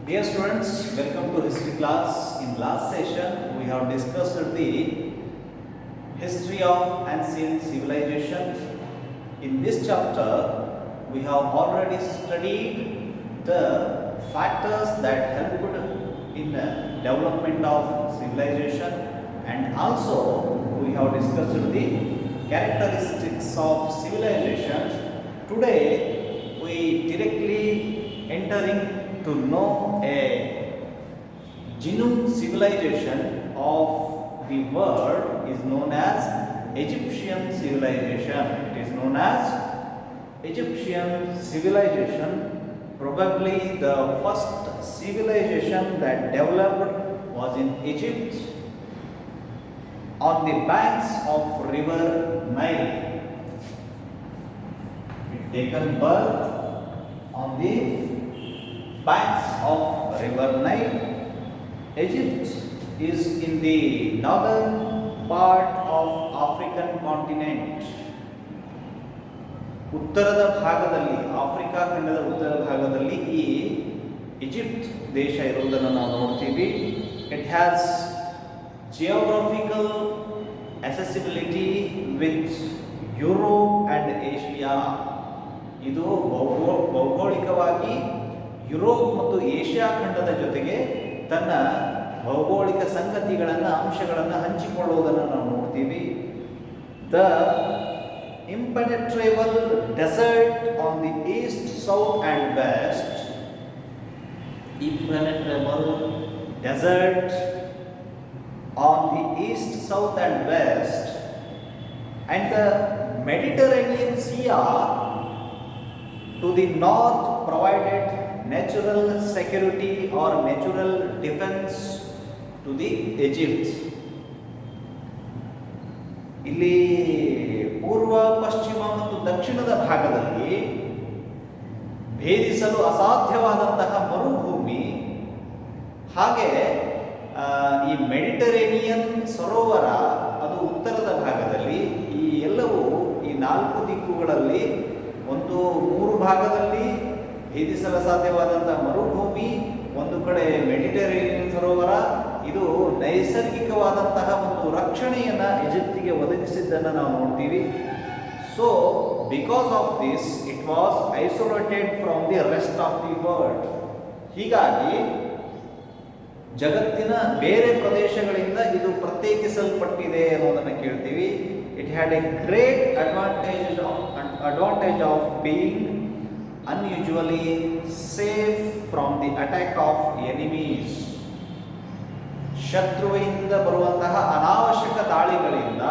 Dear students, welcome to history class. In last session, we have discussed the history of ancient civilization. In this chapter, we have already studied the factors that helped in the development of civilization, and also we have discussed the characteristics of civilization. Today, we directly entering to know a genuine civilization of the world is known as Egyptian civilization. It is known as Egyptian civilization. Probably the first civilization that developed was in Egypt on the banks of river Nile. It taken birth on the banks of river Nile. Egypt is in the northern part of African continent. ಉತ್ತರದ ಭಾಗದಲ್ಲಿ Africa ಖಂಡದ ಉತ್ತರ ಭಾಗದಲ್ಲಿ ಈ Egypt ದೇಶ ಇರುವುದನ್ನು ನಾವು ನೋಡ್ತೀವಿ. It has geographical accessibility with Europe and Asia. ಇದು ಭೌಗೋಳಿಕವಾಗಿ ಯುರೋಪ್ ಮತ್ತು ಏಷ್ಯಾ ಖಂಡದ ಜೊತೆಗೆ ತನ್ನ ಭೌಗೋಳಿಕ ಸಂಗತಿಗಳನ್ನು ಅಂಶಗಳನ್ನು ಹಂಚಿಕೊಳ್ಳುವುದನ್ನು ನಾವು ನೋಡ್ತೀವಿ. The impenetrable desert on the east, south and west. Impenetrable desert on the east, south and west, and the Mediterranean Sea to the north provided natural security or natural defense to the Egypt. ಇಲ್ಲಿ ಪೂರ್ವ, ಪಶ್ಚಿಮ ಮತ್ತು ದಕ್ಷಿಣದ ಭಾಗದಲ್ಲಿ ಭೇದಿಸಲು ಅಸಾಧ್ಯವಾದಂತಹ ಮರುಭೂಮಿ, ಹಾಗೆ ಈ Mediterranean ಸರೋವರ ಅದು ಉತ್ತರದ ಭಾಗದಲ್ಲಿ. ಈ ಎಲ್ಲವೂ ಈ ನಾಲ್ಕು ದಿಕ್ಕುಗಳಲ್ಲಿ ಒಂದು ಮೂರು ಭಾಗದಲ್ಲಿ ಭೇದಿಸಲು ಸಾಧ್ಯವಾದಂತಹ ಮರುಭೂಮಿ, ಒಂದು ಕಡೆ ಮೆಡಿಟರೇನಿಯನ್ ಸರೋವರ, ಇದು ನೈಸರ್ಗಿಕವಾದಂತಹ ಒಂದು ರಕ್ಷಣೆಯನ್ನು ಈಜಿಪ್ಟಿಗೆ ಒದಗಿಸಿದ್ದನ್ನು ನಾವು ನೋಡ್ತೀವಿ. So because of this it was isolated from the rest of the world. ಹೀಗಾಗಿ ಜಗತ್ತಿನ ಬೇರೆ ಪ್ರದೇಶಗಳಿಂದ ಇದು ಪ್ರತ್ಯೇಕಿಸಲ್ಪಟ್ಟಿದೆ ಅನ್ನೋದನ್ನು ಕೇಳ್ತೀವಿ. It had A great advantage of being unusually safe from the attack of enemies. ಶತ್ರುವಿನಿಂದ ಬರುವಂತಹ ಅನಾವಶ್ಯಕ ದಾಳಿಗಳಿಂದ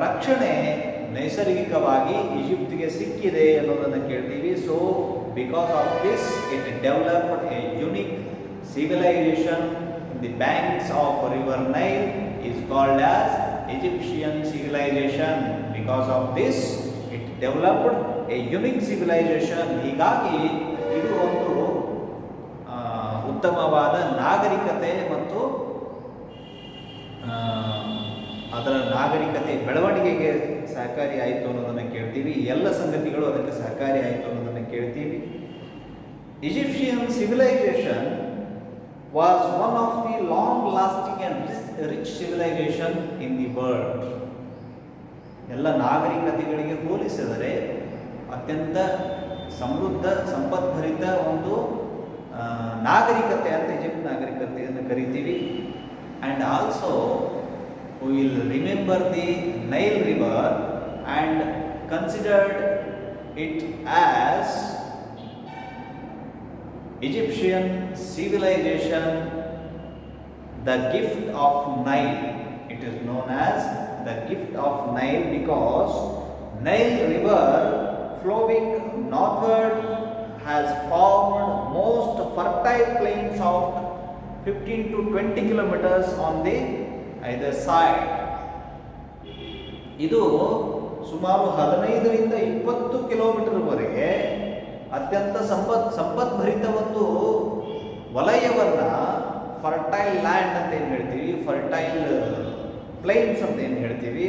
ರಕ್ಷಣೆ ನೈಸರ್ಗಿಕವಾಗಿ ಈಜಿಪ್ಟಿಗೆ ಸಿಕ್ಕಿದೆ ಅನ್ನೋದನ್ನು ಕೇಳ್ತೀವಿ. So because of this it developed A unique civilisation. The banks of river Nile is called as Egyptian civilization. Because of this it developed a unique civilization. ಹೀಗಾಗಿ ಇದು ಒಂದು ಉತ್ತಮವಾದ ನಾಗರಿಕತೆ ಮತ್ತು ಅದರ ನಾಗರಿಕತೆ ಬೆಳವಣಿಗೆಗೆ ಸಹಕಾರಿ ಆಯಿತು ಅನ್ನೋದನ್ನು ಕೇಳ್ತೀವಿ. ಎಲ್ಲ ಸಂಗತಿಗಳು ಅದಕ್ಕೆ ಸಹಕಾರಿ ಆಯಿತು ಅನ್ನೋದನ್ನು ಕೇಳ್ತೀವಿ. Egyptian civilisation was one of the long lasting and rich civilization in the world. ಎಲ್ಲ ನಾಗರಿಕತೆಗಳಿಗೆ ಹೋಲಿಸಿದರೆ ಅತ್ಯಂತ ಸಮೃದ್ಧ ಸಂಪದ್ಭರಿತ ಒಂದು ನಾಗರಿಕತೆ ಅಂತ ಈಜಿಪ್ಟ್ ನಾಗರಿಕತೆಯನ್ನು ಕರಿತೀವಿ. And also we will remember the Nile river and considered it as Egyptian civilization, the gift of Nile. It is known as the gift of Nile because Nile river flowing northward has formed most fertile plains of 15 to 20 kilometers on the either side. ಇದು ಸುಮಾರು 15ರಿಂದ 20 ಕಿಲೋಮೀಟರ್ವರೆಗೆ ಅತ್ಯಂತ ಸಂಪದ್ಭರಿತ ಒಂದು ವಲಯವನ್ನು fertile land ಅಂತ ಏನು ಹೇಳ್ತೀವಿ, fertile plains ಅಂತ ಏನು ಹೇಳ್ತೀವಿ,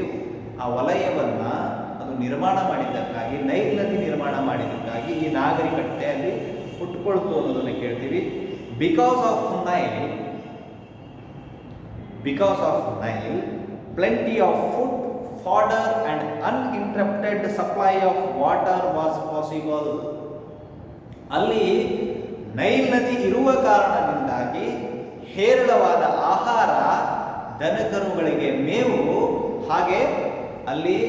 ಆ ವಲಯವನ್ನು ಅದು ನಿರ್ಮಾಣ ಮಾಡಿದ್ದಕ್ಕಾಗಿ, ನೈಲ್ ನದಿ ನಿರ್ಮಾಣ ಮಾಡಿದ್ದಕ್ಕಾಗಿ ಈ ನಾಗರಿಕತೆ ಅಲ್ಲಿ ಹುಟ್ಟುಕೊಳ್ತು ಅನ್ನೋದನ್ನು ಕೇಳ್ತೀವಿ. because of Nile, because of Nile, plenty of food, fodder, and uninterrupted supply of water was possible. ಅಲ್ಲಿ ನೈಲ್ ನದಿ ಇರುವ ಕಾರಣದಿಂದಾಗಿ ಹೇರಳವಾದ ಆಹಾರ, ದನಕರುಗಳಿಗೆ ಮೇವು, ಹಾಗೆ ಅಲ್ಲಿ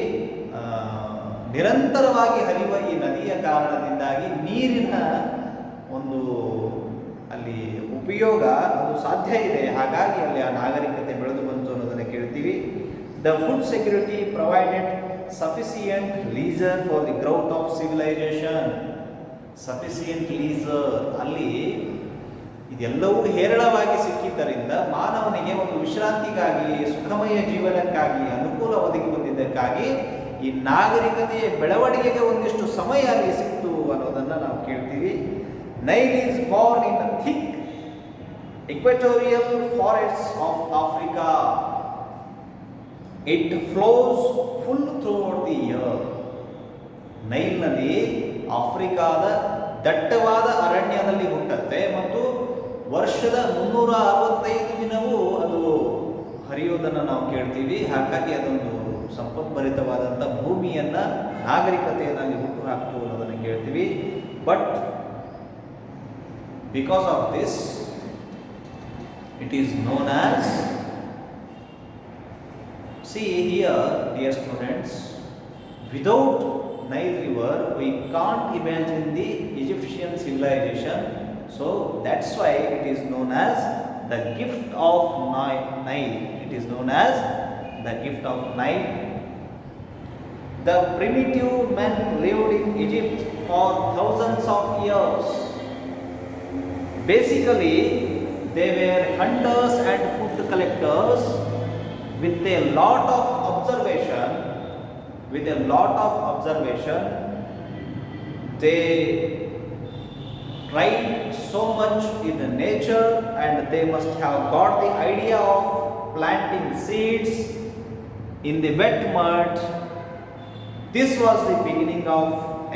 ನಿರಂತರವಾಗಿ ಹರಿಯುವ ಈ ನದಿಯ ಕಾರಣದಿಂದಾಗಿ ನೀರಿನ ಒಂದು ಅಲ್ಲಿ ಉಪಯೋಗ ಅದು ಸಾಧ್ಯ ಇದೆ. ಹಾಗಾಗಿ ಅಲ್ಲಿ ಆ ನಾಗರಿಕತೆ ಬೆಳೆದು ಬಂತು ಅನ್ನೋದನ್ನು ಕೇಳ್ತೀವಿ. The food security provided sufficient laser for the growth of civilisation. Sufficient laser, ಅಲ್ಲಿ ಇದೆಲ್ಲವೂ ಹೇರಳವಾಗಿ ಸಿಕ್ಕಿದ್ದರಿಂದ ಮಾನವನಿಗೆ ಒಂದು ವಿಶ್ರಾಂತಿಗಾಗಿ, ಸುಖಮಯ ಜೀವನಕ್ಕಾಗಿ ಅನುಕೂಲ ಒದಗಿ ಬಂದಿದ್ದಕ್ಕಾಗಿ ಈ ನಾಗರಿಕತೆಯ ಬೆಳವಣಿಗೆಗೆ ಒಂದಿಷ್ಟು ಸಮಯ ಅಲ್ಲಿ ಸಿಕ್ತು ಅನ್ನೋದನ್ನು ನಾವು ಕೇಳ್ತೀವಿ. Nile is born in thick equatorial forests of Africa. It flows full throughout the year. Nile ನದಿ ಆಫ್ರಿಕಾದ ದಟ್ಟವಾದ ಅರಣ್ಯದಲ್ಲಿ ಹುಟ್ಟುತ್ತೆ ಮತ್ತು ವರ್ಷದ 365 ದಿನವೂ ಅದು ಹರಿಯೋದನ್ನು ನಾವು ಕೇಳ್ತೀವಿ. ಹಾಗಾಗಿ ಅದೊಂದು ಸಂಪದ್ಭರಿತವಾದಂಥ ಭೂಮಿಯನ್ನು, ನಾಗರಿಕತೆಯನ್ನು ಅಲ್ಲಿ ಹುಟ್ಟು ಹಾಕ್ತು ಅನ್ನೋದನ್ನು ಕೇಳ್ತೀವಿ. But because of this it is known as, see here dear students, without Nile river we can't imagine the Egyptian civilization. So that's why it is known as the gift of Nile. It is known as the gift of Nile. The primitive men lived in Egypt for thousands of years. Basically they were hunters and food collectors with a lot of observation. They tried so much in the nature, and they must have got the idea of planting seeds in the wet mud. This was the beginning of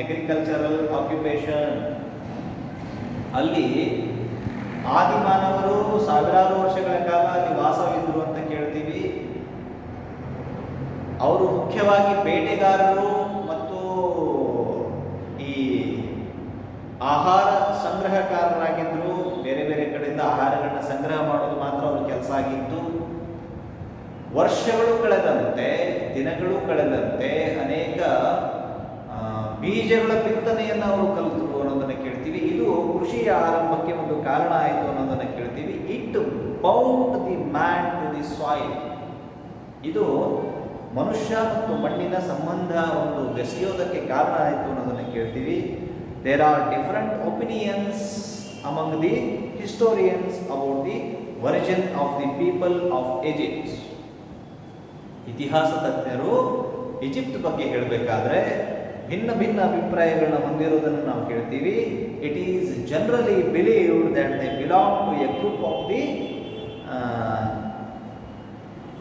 agricultural occupation. ಅಲ್ಲಿ ಆದಿಮಾನವರು ಸಾವಿರಾರು ವರ್ಷಗಳ ಕಾಲ ಅಲ್ಲಿ ವಾಸವಿದ್ದರು ಅಂತ ಕೇಳ್ತೀವಿ. ಅವರು ಮುಖ್ಯವಾಗಿ ಬೇಟೆಗಾರರು ಮತ್ತು ಈ ಆಹಾರ ಸಂಗ್ರಹಕಾರರಾಗಿದ್ದರು. ಬೇರೆ ಬೇರೆ ಕಡೆಯಿಂದ ಆಹಾರಗಳನ್ನ ಸಂಗ್ರಹ ಮಾಡೋದು ಮಾತ್ರ ಅವ್ರ ಕೆಲಸ ಆಗಿತ್ತು. ವರ್ಷಗಳು ಕಳೆದಂತೆ, ದಿನಗಳು ಕಳೆದಂತೆ ಅನೇಕ ಬೀಜಗಳ ಬಿತ್ತನೆಯನ್ನು ಅವರು ಕಲಿತರು ಅನ್ನೋದನ್ನು ಕೇಳ್ತೀವಿ. ಇದು ಕೃಷಿಯ ಆರಂಭಕ್ಕೆ ಒಂದು ಕಾರಣ ಆಯಿತು ಅನ್ನೋದನ್ನು ಕೇಳ್ತೀವಿ. It bound the man to the soil. ಇದು ಮನುಷ್ಯ ಮತ್ತು ಮಣ್ಣಿನ ಸಂಬಂಧ ಒಂದು ಬೆಸೆಯೋದಕ್ಕೆ ಕಾರಣ ಆಯಿತು ಅನ್ನೋದನ್ನು ಕೇಳ್ತೀವಿ. There are different opinions among the historians about the origin of the people of Egypt. ಇತಿಹಾಸ ತಜ್ಞರು ಈಜಿಪ್ಟ್ ಬಗ್ಗೆ ಹೇಳಬೇಕಾದ್ರೆ ಭಿನ್ನ ಭಿನ್ನ ಅಭಿಪ್ರಾಯಗಳನ್ನ ಹೊಂದಿರುವುದನ್ನು ನಾವು ಕೇಳ್ತೀವಿ. It is generally believed that they belong to a group of the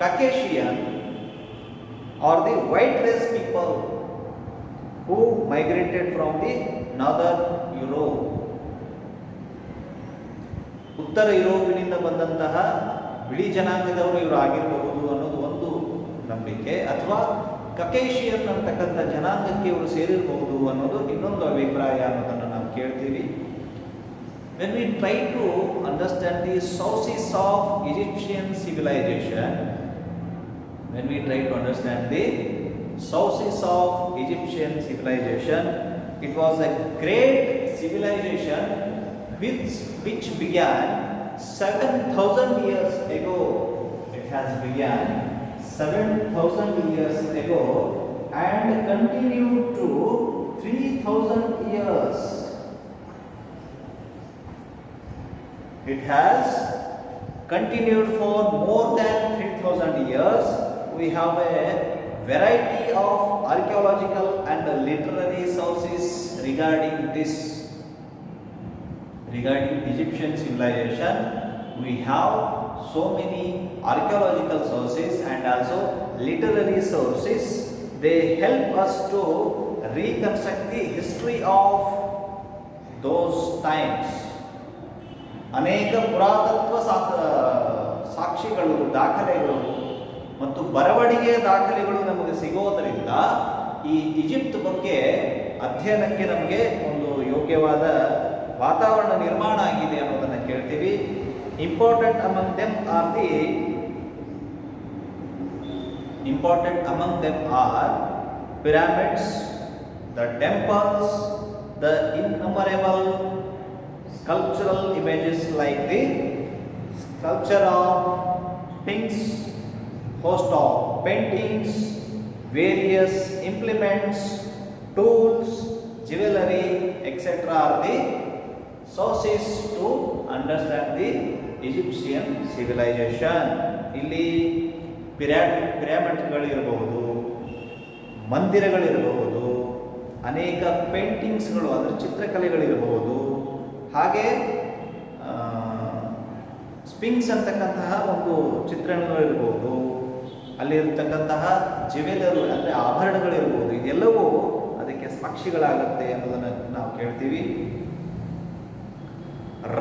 Caucasian or the white race people who migrated from the northern Europe. ಉತ್ತರ ಯುರೋಪಿನಿಂದ ಬಂದಂತಹ ಬಿಳಿ ಜನಾಂಗದವರು ಇವರು ಆಗಿರಬಹುದು ಅನ್ನೋದು ಒಂದು ನಂಬಿಕೆ, ಅಥವಾ ಕಕೇಶಿಯನ್ ಅಂತಕ್ಕಂಥ ಜನಾಂಗಕ್ಕೆ ಇವರು ಸೇರಿರಬಹುದು ಅನ್ನೋದು ಇನ್ನೊಂದು ಅಭಿಪ್ರಾಯ ಅನ್ನೋದನ್ನು ನಾವು ಕೇಳ್ತೀವಿ. When we try to understand the sources of Egyptian civilization, it was a great civilization which began 7,000 years ago. It has began 7,000 years ago and continued to 3,000 years. It has continued for more than 3,000 years. We have a variety of archaeological and literary sources regarding this. Regarding Egyptian civilization, we have so many archaeological sources and also literary sources. They help us to reconstruct the history of those times. ಅನೇಕ ಪುರಾತತ್ವ ಸಾಕ್ಷಿಗಳು, ದಾಖಲೆಗಳು ಮತ್ತು ಬರವಣಿಗೆಯ ದಾಖಲೆಗಳು ನಮಗೆ ಸಿಗೋದರಿಂದ ಈ Egypt ಬಗ್ಗೆ ಅಧ್ಯಯನಕ್ಕೆ ನಮಗೆ ಒಂದು ಯೋಗ್ಯವಾದ ವಾತಾವರಣ ನಿರ್ಮಾಣ ಆಗಿದೆ ಅನ್ನೋದನ್ನು ಕೇಳ್ತೀವಿ. Important among them are pyramids, the temples, the innumerable sculptural images like the sculpture of Sphinx, host of paintings, various implements, tools, jewelry, etc. are the sources to understand the Egyptian civilization. ಇಲ್ಲಿ ಪಿರಮಿಡ್ಗಳಿರಬಹುದು, ಮಂದಿರಗಳಿರಬಹುದು, ಅನೇಕ ಪೇಂಟಿಂಗ್ಸ್ಗಳು ಅಂದರೆ ಚಿತ್ರಕಲೆಗಳಿರಬಹುದು, ಹಾಗೆ sphinx ಅಂತಕ್ಕಂತಹ ಒಂದು ಚಿತ್ರಣಗಳಿರ್ಬೋದು, ಅಲ್ಲಿರ್ತಕ್ಕಂತಹ jewellery ಅಂದರೆ ಆಭರಣಗಳಿರ್ಬೋದು, ಇದೆಲ್ಲವೂ ಅದಕ್ಕೆ ಸಾಕ್ಷಿಗಳಾಗುತ್ತೆ ಅನ್ನೋದನ್ನು ನಾವು ಕೇಳ್ತೀವಿ.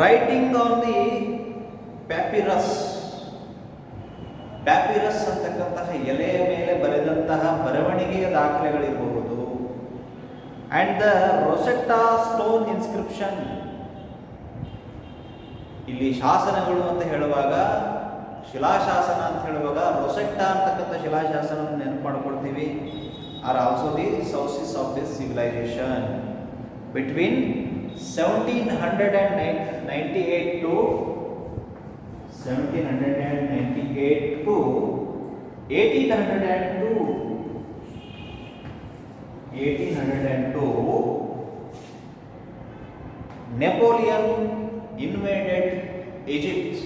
ರೈಟಿಂಗ್ ಆನ್ ದಿ ಪ್ಯಾಪಿರಸ್ ಅಂತಕ್ಕಂತಹ ಎಲೆಯ ಮೇಲೆ ಬರೆದಂತಹ ಬರವಣಿಗೆಯ ದಾಖಲೆಗಳಿರಬಹುದು. ಆ್ಯಂಡ್ ದ ರೊಸೆಟ್ಟಾ ಸ್ಟೋನ್ ಇನ್ಸ್ಕ್ರಿಪ್ಷನ್, ಇಲ್ಲಿ ಶಾಸನಗಳು ಅಂತ ಹೇಳುವಾಗ, ಶಿಲಾಶಾಸನ ಅಂತ ಹೇಳುವಾಗ ರೊಸೆಟ್ಟಾ ಅಂತಕ್ಕಂಥ ಶಿಲಾಶಾಸನವನ್ನು ನೆನಪು ಮಾಡ್ಕೊಳ್ತೀವಿ. Are also the sources of this civilisation. Between 1798 to 1802 Napoleon invaded Egypt.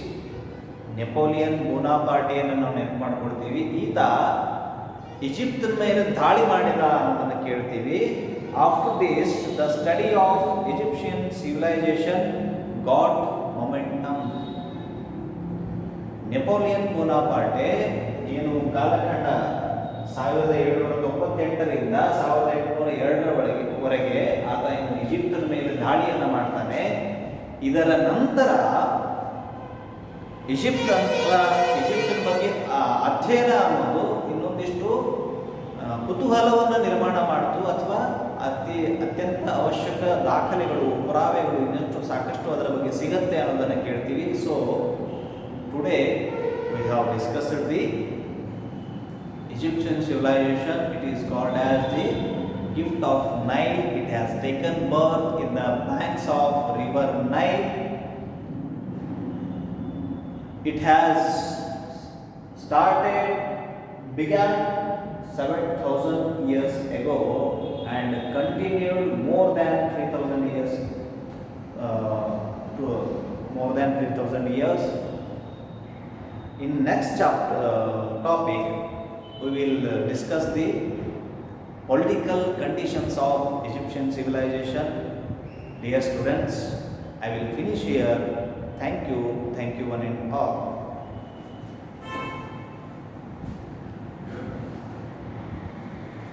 Napoleon ಬೋನಾಪಾರ್ಟಿಯನ್ನು ನಾವು ನೆನಪು ಮಾಡ್ಕೊಳ್ತೀವಿ. ಈತ ಈಜಿಪ್ಟ್ ಮೇಲೆ ದಾಳಿ ಮಾಡಿದ ಅನ್ನೋದನ್ನು ಕೇಳ್ತೀವಿ. After this the study of Egyptian civilisation got momentum. Napoleon Bonaparte ಏನು ಕಾಲಖಂಡ 1798ರಿಂದ 1802ವರೆಗೆ ಆತ ಇನ್ನು ಈಜಿಪ್ಟಿನ ಮೇಲೆ ದಾಳಿಯನ್ನು ಮಾಡ್ತಾನೆ. ಇದರ ನಂತರ ಈಜಿಪ್ಟಿನ ಬಗ್ಗೆ ಅಧ್ಯಯನ ಅನ್ನೋದು ಇನ್ನೊಂದಿಷ್ಟು ಕುತೂಹಲವನ್ನು ನಿರ್ಮಾಣ ಮಾಡಿತು, ಅಥವಾ ಅತ್ಯಂತ ಅವಶ್ಯಕ ದಾಖಲೆಗಳು, ಪುರಾವೆಗಳು ಇನ್ನಷ್ಟು ಸಾಕಷ್ಟು ಅದರ ಬಗ್ಗೆ ಸಿಗತ್ತೆ ಅನ್ನೋದನ್ನು ಕೇಳ್ತೀವಿ. So today we have discussed the Egyptian civilization. It is called as the gift of Nile. It has taken birth in the banks of river Nile. It has began 7,000 years ago and continued more than 3,000 years. In next topic, we will discuss the political conditions of Egyptian civilization. Dear students, I will finish here. Thank you one and all.